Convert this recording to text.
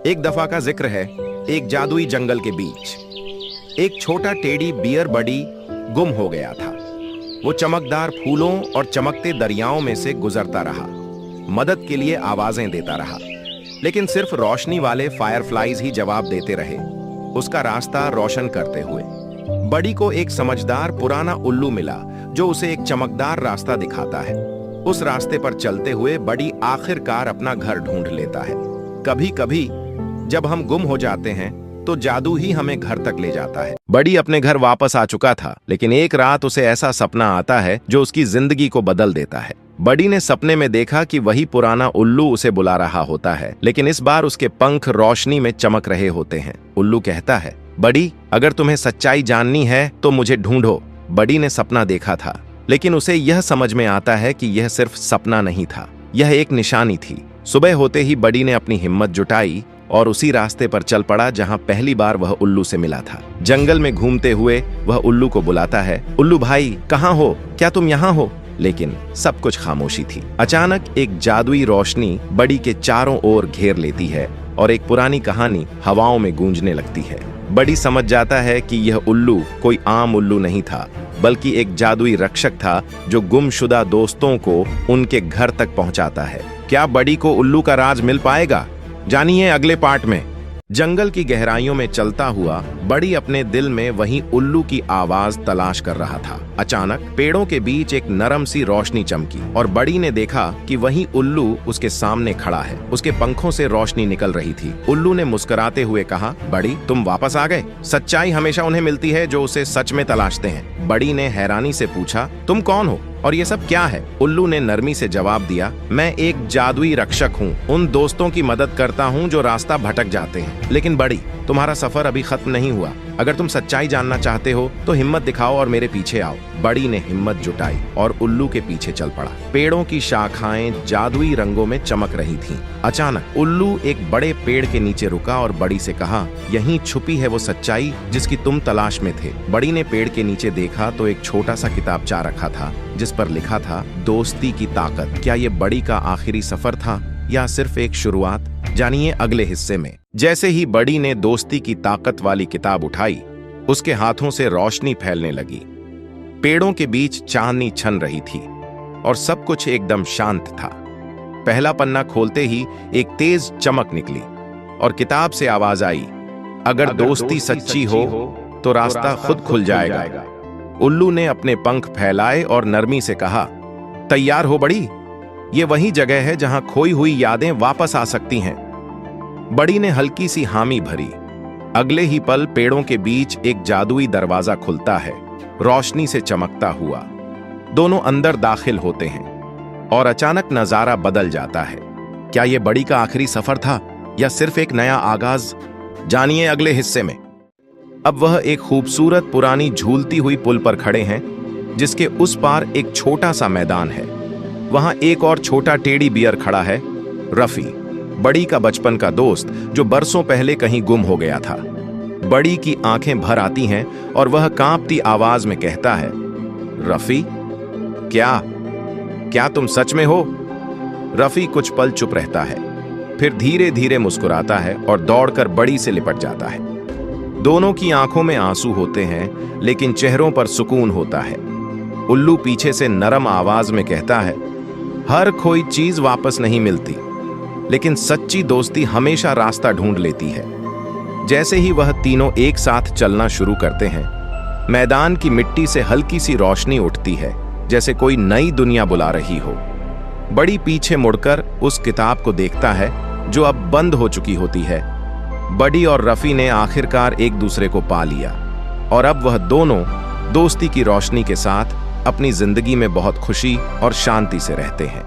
एक दफा का जिक्र है, एक जादुई जंगल के बीच एक छोटा टेडी बियर बडी गुम हो गया था। वो चमकदार फूलों और चमकते दरियाओं में से गुजरता रहा, मदद के लिए आवाजें देता रहा, लेकिन सिर्फ रोशनी वाले फायरफ्लाइज ही जवाब देते रहे, उसका रास्ता रोशन करते हुए। बडी को एक समझदार पुराना उल्लू मिला जो उसे एक चमकदार रास्ता दिखाता है। उस रास्ते पर चलते हुए बडी आखिरकार अपना घर ढूंढ लेता है। कभी कभी जब हम गुम हो जाते हैं तो जादू ही हमें घर तक ले जाता है। बडी अपने घर वापस आ चुका था, लेकिन एक रात उसे ऐसा सपना आता है जो उसकी जिंदगी को बदल देता है। बडी ने सपने में देखा कि वही पुराना उल्लू उसे बुला रहा होता है, लेकिन इस बार उसके पंख रोशनी में चमक रहे होते हैं। उल्लू कहता है, बडी, अगर तुम्हें सच्चाई जाननी है तो मुझे ढूंढो। बडी ने सपना देखा था, लेकिन उसे यह समझ में आता है कि यह सिर्फ सपना नहीं था, यह एक निशानी थी। सुबह होते ही बडी ने अपनी हिम्मत जुटाई और उसी रास्ते पर चल पड़ा जहां पहली बार वह उल्लू से मिला था। जंगल में घूमते हुए वह उल्लू को बुलाता है, उल्लू भाई, कहाँ हो? क्या तुम यहाँ हो? लेकिन सब कुछ खामोशी थी। अचानक एक जादुई रोशनी बडी के चारों ओर घेर लेती है और एक पुरानी कहानी हवाओं में गूंजने लगती है। बडी समझ जाता है कि यह उल्लू कोई आम उल्लू नहीं था, बल्कि एक जादुई रक्षक था जो गुमशुदा दोस्तों को उनके घर तक पहुंचाता है। क्या बडी को उल्लू का राज मिल पाएगा? जानिए अगले पार्ट में। जंगल की गहराइयों में चलता हुआ बडी अपने दिल में वही उल्लू की आवाज तलाश कर रहा था। अचानक पेड़ों के बीच एक नरम सी रोशनी चमकी और बडी ने देखा कि वही उल्लू उसके सामने खड़ा है। उसके पंखों से रोशनी निकल रही थी। उल्लू ने मुस्कुराते हुए कहा, बडी, तुम वापस आ गए। सच्चाई हमेशा उन्हें मिलती है जो उसे सच में तलाशते हैं। बडी ने हैरानी से पूछा, तुम कौन हो और ये सब क्या है? उल्लू ने नरमी से जवाब दिया, मैं एक जादुई रक्षक हूँ, उन दोस्तों की मदद करता हूँ जो रास्ता भटक जाते हैं। लेकिन बडी, तुम्हारा सफर अभी खत्म नहीं हुआ। अगर तुम सच्चाई जानना चाहते हो तो हिम्मत दिखाओ और मेरे पीछे आओ। बडी ने हिम्मत जुटाई और उल्लू के पीछे चल पड़ा। पेड़ों की शाखाएं जादुई रंगों में चमक रही थीं। अचानक उल्लू एक बड़े पेड़ के नीचे रुका और बडी से कहा, यहीं छुपी है वो सच्चाई जिसकी तुम तलाश में थे। बडी ने पेड़ के नीचे देखा तो एक छोटा सा किताबचा रखा था जिस पर लिखा था, दोस्ती की ताकत। क्या ये बडी का आखिरी सफर था या सिर्फ एक शुरुआत? जानिए अगले हिस्से में। जैसे ही बडी ने दोस्ती की ताकत वाली किताब उठाई, उसके हाथों से रोशनी फैलने लगी। पेड़ों के बीच चांदनी छन रही थी और सब कुछ एकदम शांत था। पहला पन्ना खोलते ही एक तेज चमक निकली और किताब से आवाज आई, अगर दोस्ती सच्ची हो तो रास्ता खुद खुल जाएगा। उल्लू ने अपने पंख फैलाए और नरमी से कहा, तैयार हो बडी? ये वही जगह है जहां खोई हुई यादें वापस आ सकती हैं। बडी ने हल्की सी हामी भरी। अगले ही पल पेड़ों के बीच एक जादुई दरवाजा खुलता है, रोशनी से चमकता हुआ। दोनों अंदर दाखिल होते हैं और अचानक नजारा बदल जाता है। क्या यह बडी का आखिरी सफर था या सिर्फ एक नया आगाज? जानिए अगले हिस्से में। अब वह एक खूबसूरत पुरानी झूलती हुई पुल पर खड़े हैं जिसके उस पार एक छोटा सा मैदान है। वहां एक और छोटा टेडी बियर खड़ा है, रफी, बडी का बचपन का दोस्त जो बरसों पहले कहीं गुम हो गया था। बडी की आंखें भर आती हैं और वह कांपती आवाज में कहता है, रफी, क्या तुम सच में हो? रफी कुछ पल चुप रहता है, फिर धीरे धीरे मुस्कुराता है और दौड़कर बडी से लिपट जाता है। दोनों की आंखों में आंसू होते हैं, लेकिन चेहरों पर सुकून होता है। उल्लू पीछे से नरम आवाज में कहता है, हर कोई चीज वापस नहीं मिलती, लेकिन सच्ची दोस्ती हमेशा रास्ता ढूंढ लेती है। जैसे ही वह तीनों एक साथ चलना शुरू करते हैं, मैदान की मिट्टी से हल्की सी रोशनी उठती है, जैसे कोई नई दुनिया बुला रही हो। बडी पीछे मुड़कर उस किताब को देखता है जो अब बंद हो चुकी होती है। बडी और रफी ने आखिरकार एक दूसरे को पा लिया और अब वह दोनों दोस्ती की रोशनी के साथ अपनी जिंदगी में बहुत खुशी और शांति से रहते हैं।